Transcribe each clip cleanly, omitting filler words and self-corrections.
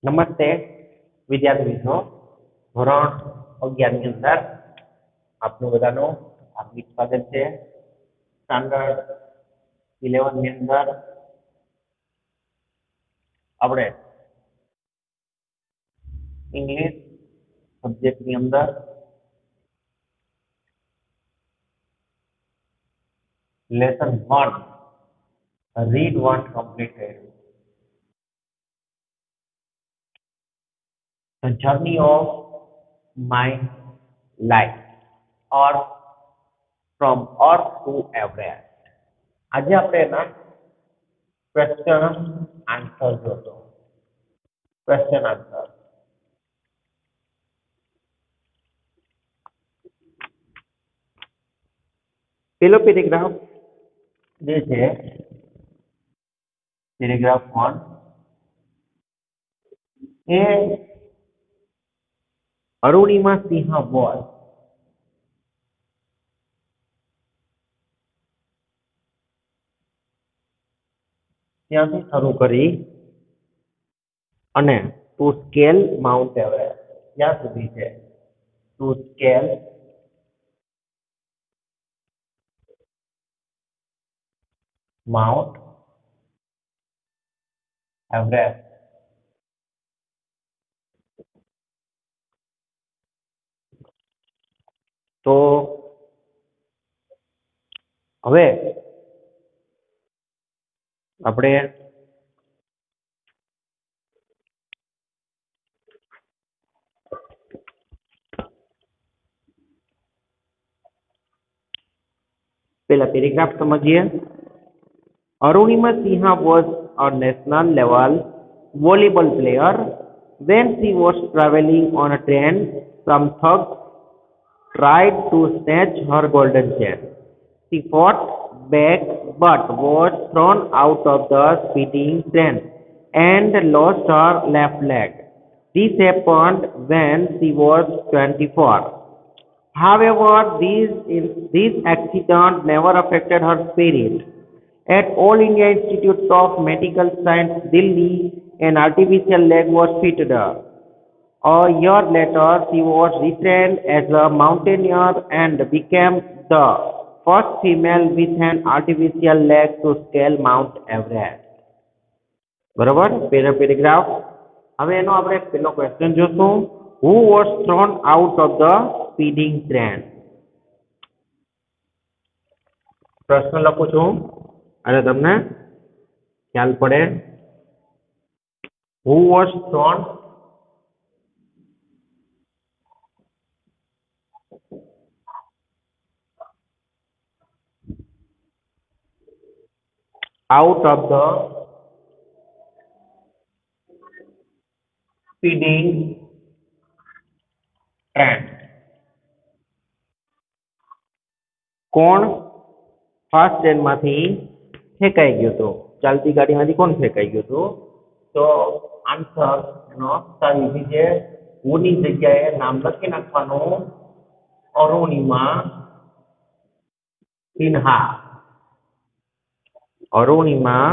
નમસ્તે વિદ્યાર્થી મિત્રો ધોરણ 11 ની અંદર આપનું બધાનું હાર્દિક સ્વાગત છે. સ્ટાન્ડર્ડ 11 ની અંદર આપણે ઇંગ્લિશ સબ્જેક્ટ ની અંદર લેસન 1 રીડ 1 કમ્પ્લીટ કર્યું. The journey of my life or from earth to Everest. આજે આપણે એના ક્વેશ્ચન આન્સર જોતો. ક્વેશ્ચન આન્સર પેલો પેરેગ્રાફ જે છે પેરેગ્રાફ 1 એ અરુણિમા સિંહ બોલ ત્યાંથી શરૂ કરી અને ટુ સ્કેલ માઉન્ટ એવરેસ્ટ ત્યાં સુધી છે. To scale Mount Everest. તો હવે આપણે પેલા પેરેગ્રાફ સમજીએ. Arunima Sinha was a national level volleyball player. When she was traveling on a train, some thugs tried to snatch her golden chain. She fought back but was thrown out of the speeding train and lost her left leg. This happened when she was 24. However, this accident never affected her spirit. At All India Institute of Medical Science, Delhi, an artificial leg was fitted her. A year later, she was retrained as a mountaineer and became the first female with an artificial leg to scale Mount Everest. બરોબર, પહેલો paragraph. હવે એનો આપણે પહેલો question જોશું. Who was thrown out of the speeding train? પ્રશ્ન લખું છું અને તમને ખ્યાલ પડે. Who was thrown out of the speeding train? કોણ ફાસ્ટ ટ્રેનમાંથી ફેંકાઈ ગયું હતું? ચાલતી ગાડીમાંથી કોણ ફેંકાઈ ગયું હતું? તો આન્સર એનો સારી છે. હુની જગ્યાએ નામ લખી નાખવાનું Arunima Sinha. Arunima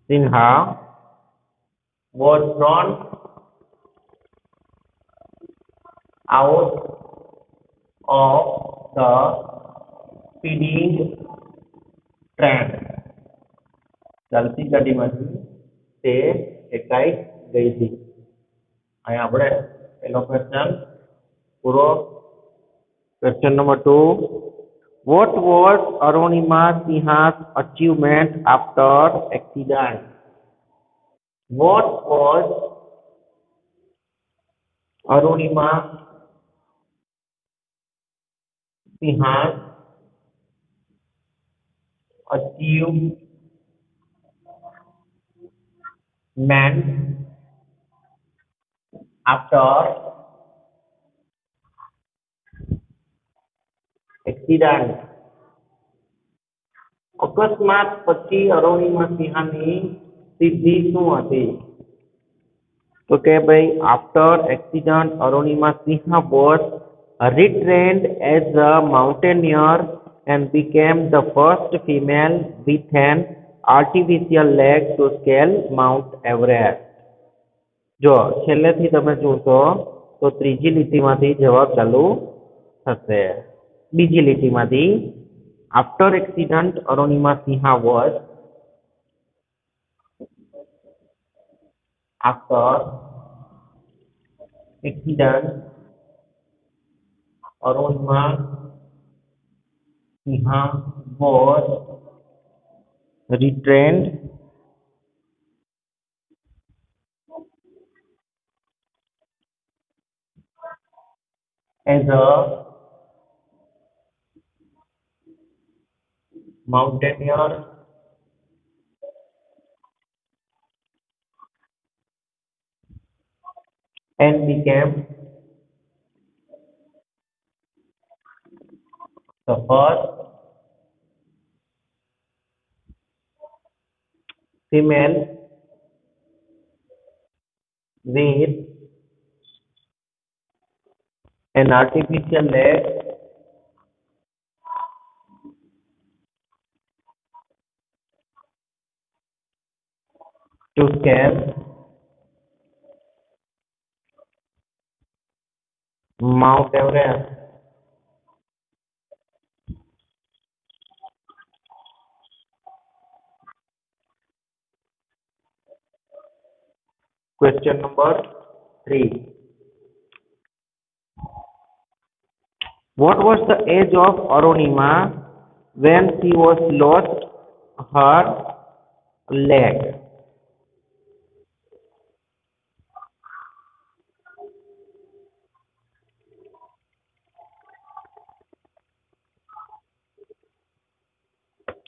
Sinha was thrown out of the speeding train. ચાલતી ગાડીમાંથી તે ફેંકાઈ ગઈ હતી. અહીંયા આપણે પહેલો ક્વેશ્ચન પૂરો. Question number 2. What was Arunima Sinha's achievement after accident? What was Arunima Sinha's achievement after accident? અકસ્માત પછી અરુણિમા સિંહાની સિદ્ધિ શું હતી? તો કે ભાઈ after accident Arunima Sinha was retrained as a mountaineer and became the first female with an artificial leg to scale Mount Everest. જો છેલ્લેથી તમે જોશો તો ત્રીજી લીટીમાંથી જવાબ ચાલુ થશે. બીજી લીટીમાંથી after accident Arunima Sinha was after accident Arunima Sinha was retrained as a mountaineer and became the first female with an artificial leg to scale Mount Everest. Question number 3. What was the age of Arunima when she was lost her leg?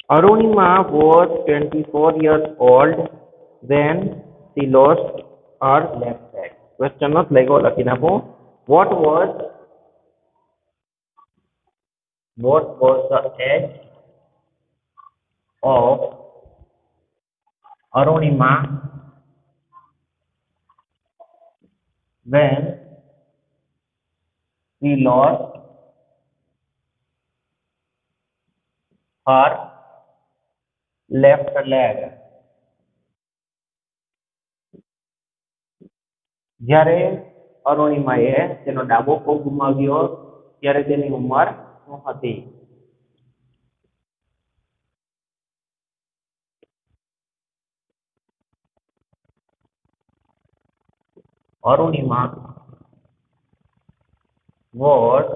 Arunima was 24 years old when she lost her left leg. Question not lego lakinappo. What was the age of Arunima when she lost her left leg? જ્યારે અરુણિમાએ તેનો ડાબો પગ ગુમાવ્યો ત્યારે તેની ઉંમર શું હતી? Arunima was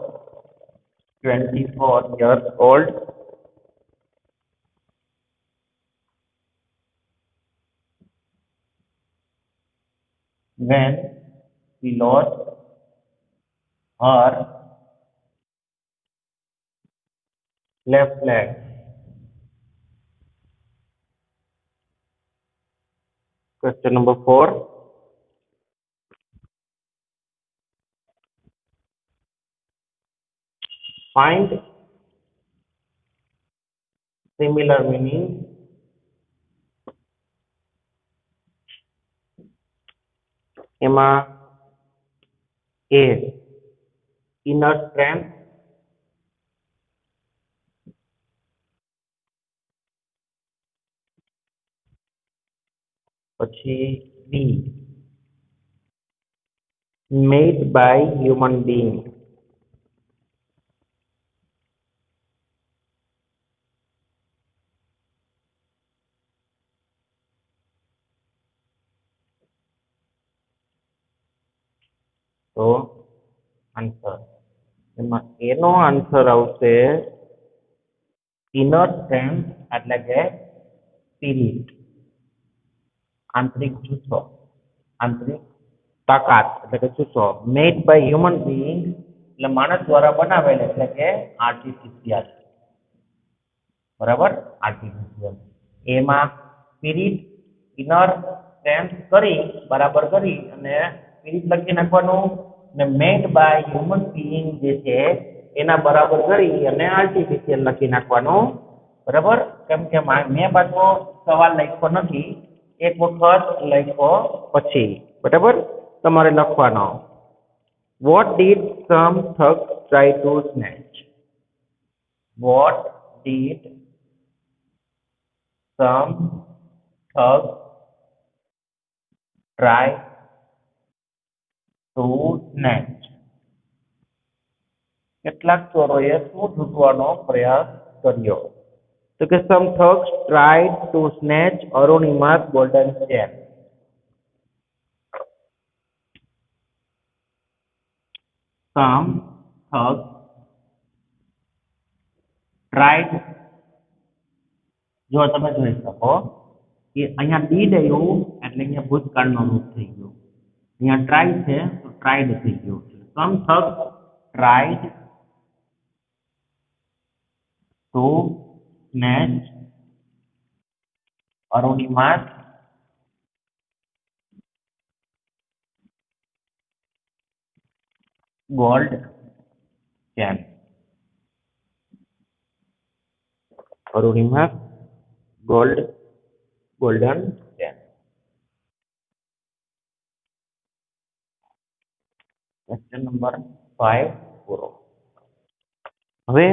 24 years old when she lost her left leg. Question number 4. Find similar meaning એમાં A inner strength, પછી B made by human being, તો આન્સર એમાં A નો આન્સર આવશે inner strength એટલે કે spirit, આંતરિક જુસ્સો, આંતરિક તાકાત એટલે કે જુસ્સો. મેડ બાય હ્યુમન બીઈંગ એટલે માણસ દ્વારા બનાવેલ એટલે કે આર્ટિફિશિયલ. બરાબર, આર્ટિફિશિયલ. એમાં સ્પિરિટ ઇનર સ્ટ્રેન્થ કરી બરાબર કરી અને સ્પિરિટ લખી નાખવાનું ને મેડ બાય હ્યુમન બીઈંગ જે છે એના બરાબર કરી અને આર્ટિફિશિયલ લખી નાખવાનું. બરાબર, કેમ કે મેં પાછો સવાલ લખ્યો નથી, એક વખત લખ્યો પછી. બરાબર, તમારે લખવાનો. What did some thugs try to snatch? What did some thugs try to snatch. કેટલાક ચોરોએ શું લૂંટવાનો પ્રયાસ કર્યો? તો કે some thugs tried to snatch Arunima's golden chain. Some thugs tried, જો તમે જોઈ શકો કે અહીંયા did આવ્યું એટલે અહીંયા ભૂતકાળનો રૂપ થઈ ગયો. અહીંયા try છે તો tried થઈ ગયું છે. Some thugs tried to snatch Arunima's gold chain. Arunima's golden chain. Question number 5 પૂરો. હવે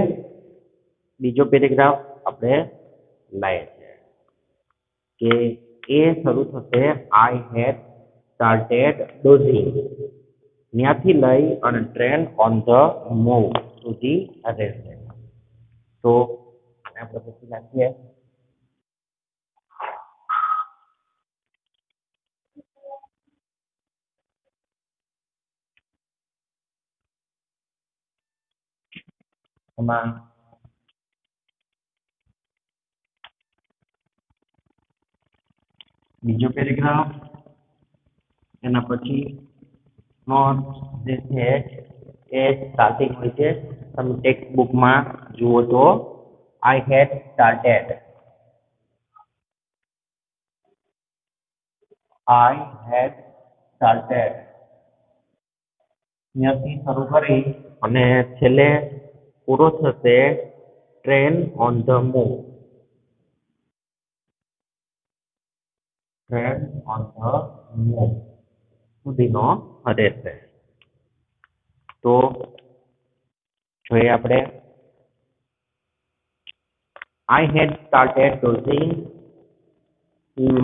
બીજો પેરેગ્રાફ આપણે લાવીએ છીએ કે એ શરૂ થશે આઈ હેડ સ્ટાર્ટેડ ડોઝિંગ, ત્યાંથી લઈ અને ટ્રેન ઓન ધ મૂવ સુધી રહેશે. તો આપણે પછી લખીએ એમાં બીજો પેરેગ્રાફ, એના પછી નોટ જે છે એ સ્ટાર્ટિંગ હોય છે. તમે ટેક્સ્ટ બુકમાં જુઓ તો I had started, I had started, ત્યાંથી શરૂ કરી અને છેલ્લે પૂરો થશે train on the move, train on the move સુધીનો રહેશે. તો જોઈએ આપણે આઈ હેડ સ્ટાર્ટેડ ડોઝિંગ,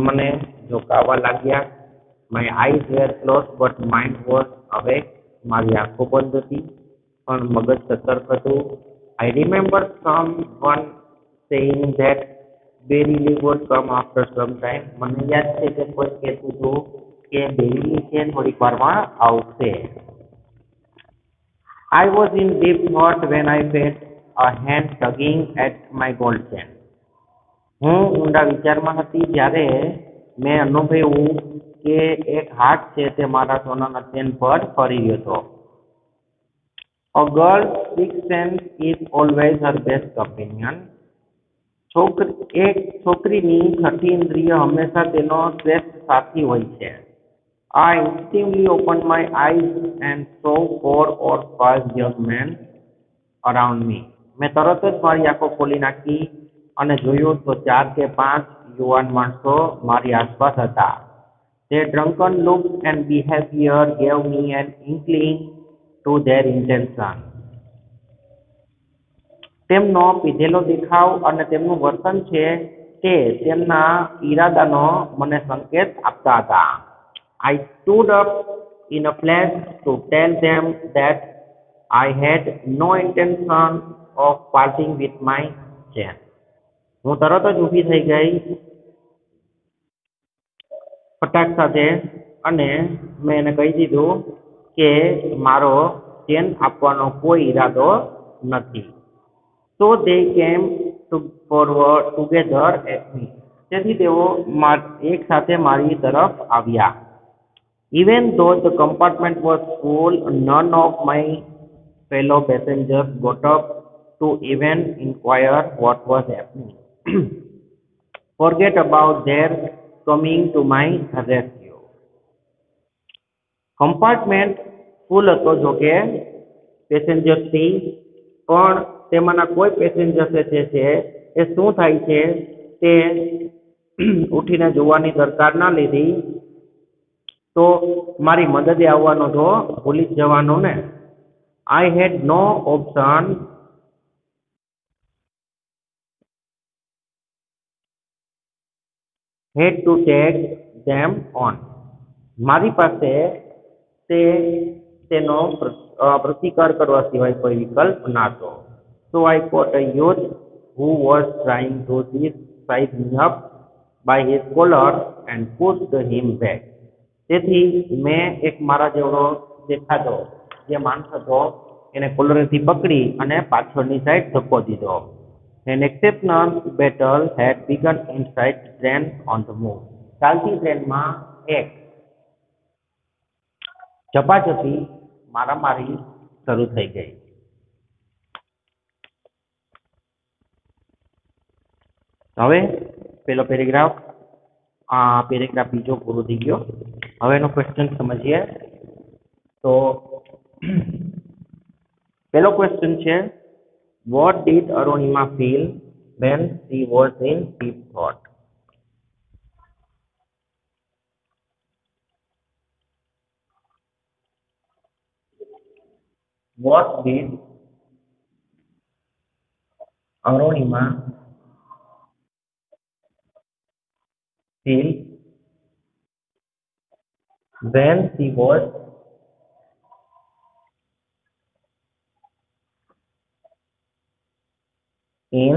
મને ઝોકાવા લાગ્યા. My eyes were close but mind was awake, મારી આંખો બંધ હતી પણ મગજ સતર્ક હતું. I remember someone saying that barely would come after some time, મને યાદ છે કે કોઈ કહેતું હતું કે બેરીલી છે થોડીક વારમાં આવશે. I was in deep thought when I felt a hand tugging at my gold chain. હું ઊંડા વિચારમાં હતી જ્યારે મેં અનુભવ્યું કે એક હાથ છે તે મારા સોનાના ચેન પર ફરી રહ્યો હતો. A girl's sixth sense is always her best companion. એક છોકરીની છઠ્ઠી ઇન્દ્રિય હંમેશા તેનો શ્રેષ્ઠ સાથી હોય છે. I instinctively opened my eyes and saw 4 or 5 young men around me. મેં તરત જ મારી આંખો ખોલી નાખી અને જોયું તો 4 કે 5 યુવાન માણસો મારી આસપાસ હતા. Their drunken looks and behavior gave me an inkling to their intention. તેમનો પીધેલો દેખાવ અને તેમનું વર્તન છે તે તેમના ઈરાદાનો મને સંકેત આપતા હતા. I stood up in a flash to tell them that I had no intention of parting with my chain. હું તરત જ ઊભી થઈ ગઈ ફટાક સાથે અને મેં એને કહી દીધું કે મારો ચેન આપવાનો કોઈ ઈરાદો નથી. So they came to forward together at me. તેથી તેઓ એક સાથે મારી તરફ આવ્યા. Even though the compartment was full, none of my fellow passengers got up to even inquire what was happening. Forget about their coming to my rescue. Compartment full હતો જોકે પેસેન્જરથી, પણ તેમાંના કોઈ પેસેન્જર્સ જે છે એ શું થાય છે તે ઉઠીને જોવાની દરકાર ના લીધી તો મારી મદદે આવવાનો તો ભૂલી જ જવાનું ને. I had no option had to take them on. મારી પાસે તે તેનો પ્રતિકાર કરવા સિવાય કોઈ વિકલ્પ ના હતો. So I caught a youth who was trying to size me up by his collar and pushed him back. તેથી મેં એક મારા જેવડો દેખાતો જે માણસ હતો એને કોલરથી પકડી અને પાછળની સાઈડ ધક્કો દીધો. An exceptional battle had begun inside the train on the move. ચાલતી ટ્રેનમાં એક ઝપાઝપી મારામારી શરૂ થઈ ગઈ. હવે પેલો પેરેગ્રાફ પેરેગ્રાફ બીજો પૂરો થઈ ગયો. હવે એનો ક્વેશ્ચન સમજીએ. તો પેલો ક્વેશ્ચન છે, what did Arunima feel when she was in deep thought? What did Arunima feel when she was in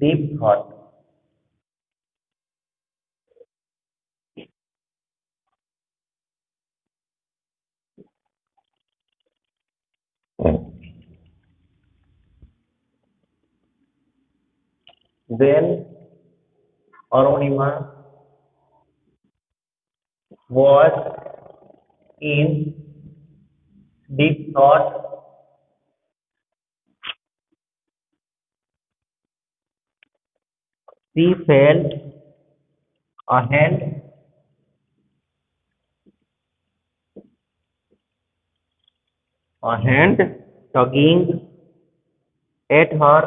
deep thought? When Arunima was in deep thought, she felt a hand tugging at her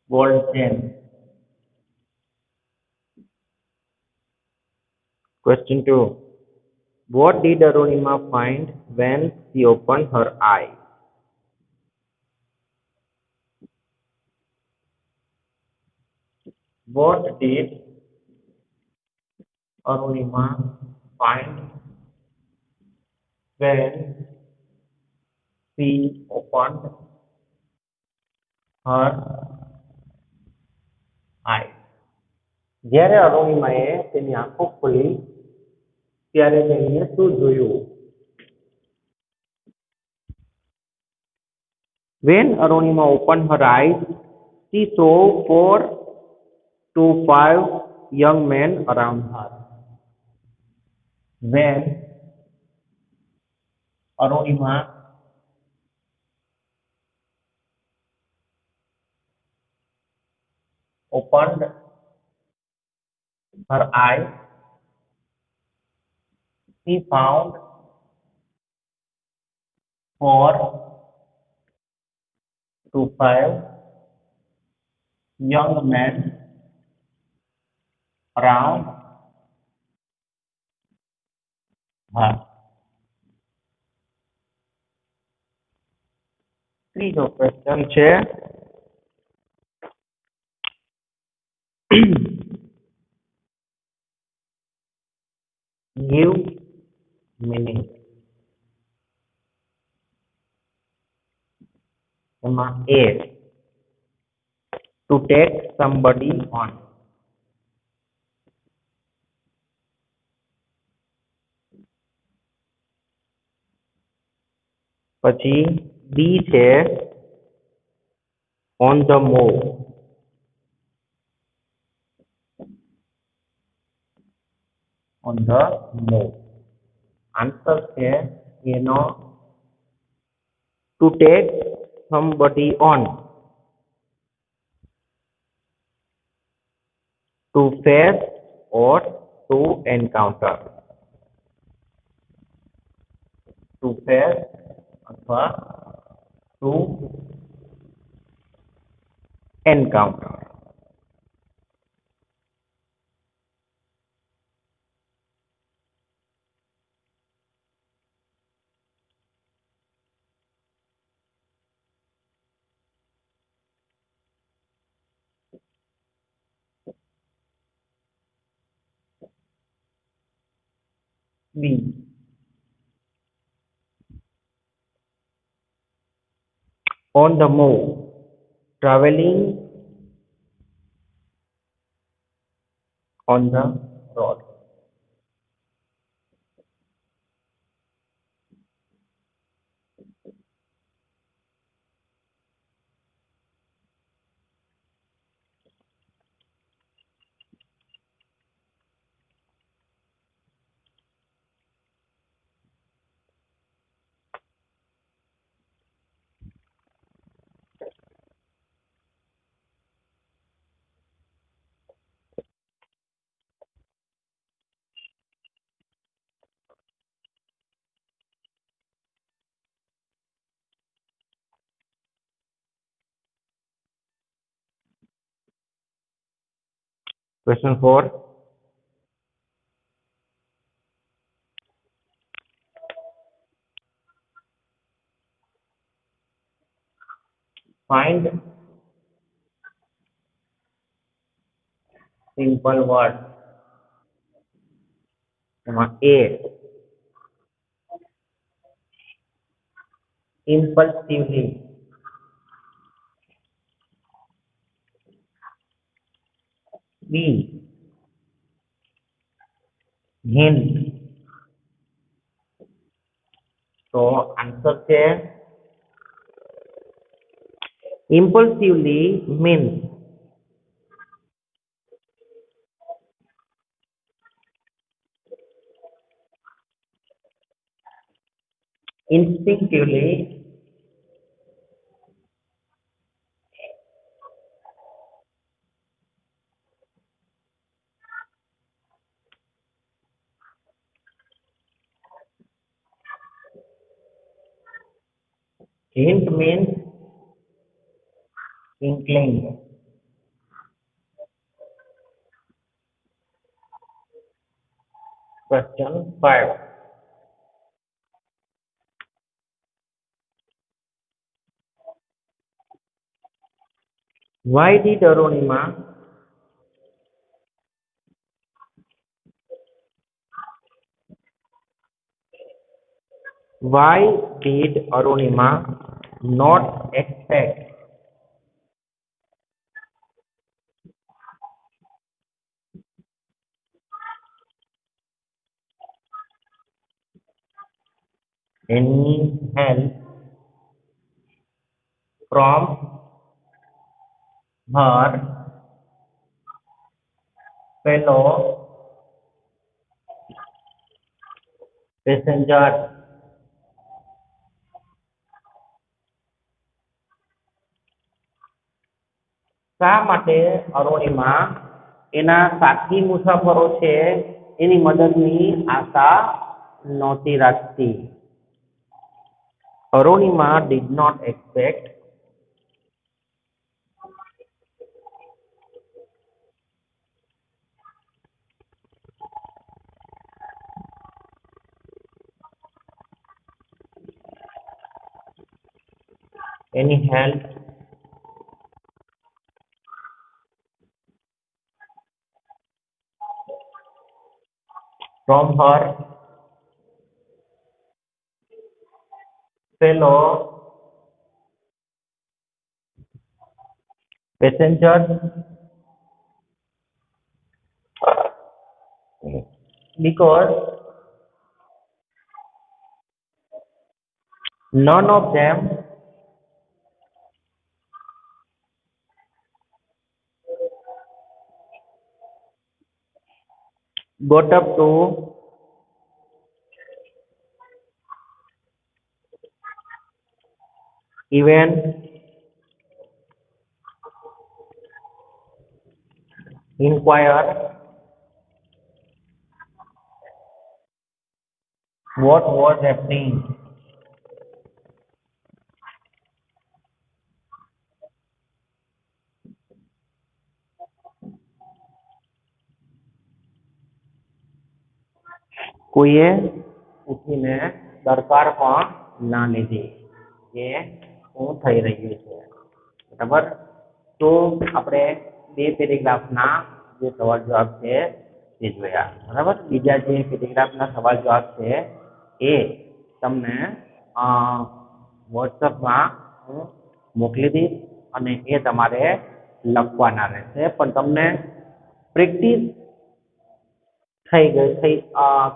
gold chain. Question 2. What did Arunima find when she opened her eye? What did Arunima find when she opened her eye? જ્યારે અરુણિમાએ તેની આંખો ખોલી ત્યારે તેણીએ શું જોયું? When Arunima opened her eyes, she saw 4 to 5 young men around her. When Arunima opened her eyes, she found 4 to 5 young men around her. ત્રીજો question છે, give meaning. એમાં A, to take somebody on. પછી B છે, on the move. On the move. Answer છે એનો to take somebody on, to face or to encounter. To face અથવા to encounter. B. On the move, traveling on the road. Question 4. Find simple word. A. Impulsively. B. Hint. તો answer છે impulsively means instinctively, hint means inkling. Question 5. Why did Arunima not expect any help from her fellow passengers? શા માટે અરુણિમા એના સાથી મુસાફરો છે એની મદદની આશા નહોતી રાખતી? Arunima did not expect any help from her fellow passengers because none of them got up to even inquire what was happening. કોઈએ ઉઠીને દરકાર પણ ના લીધી કે શું થઈ રહ્યું છે. બરાબર. તો આપણે બે પેરેગ્રાફના જે સવાલ જવાબ છે એ જોયા બરાબર. બીજા જે પેરેગ્રાફના સવાલ જવાબ છે એ તમને વોટ્સઅપમાં હું મોકલી દઈશ અને એ તમારે લખવાના રહેશે, પણ તમને પ્રેક્ટિસ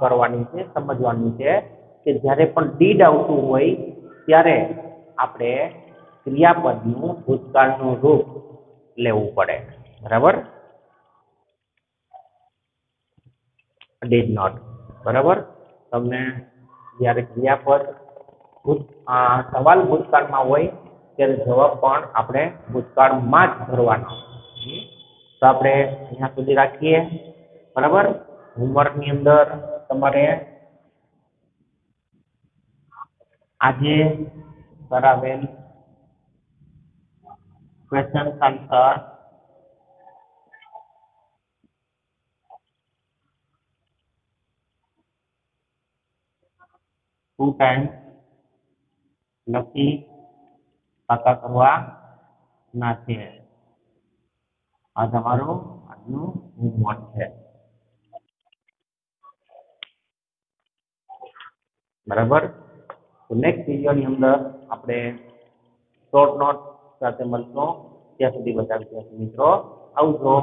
કરવાની છે, સમજવાનું છે કે જ્યારે પણ ડીડ આવતું હોય ત્યારે આપણે ક્રિયાપદનું ભૂતકાળનું રૂપ લેવું પડે બરાબર. ડીડ નોટ બરાબર. તમને જ્યારે ક્રિયાપદ સવાલ ભૂતકાળમાં હોય ત્યારે જવાબ પણ આપણે ભૂતકાળમાં જ ભરવાનો. તો આપણે અહીંયા સુધી રાખીએ બરાબર. હોમવર્કની અંદર તમારે આજે કરાવેલ ક્વેશ્ચન આન્સર ટુ ટાઈમ લખી પાકા કરવાના છે. આ તમારું આજનું હોમવર્ક છે બરાબર. તો નેક્સ્ટ વિડીયોની અંદર આપણે શોર્ટ નોટ સાથે મળશું. ત્યાં સુધી બધા વિદ્યાર્થી મિત્રો આવજો.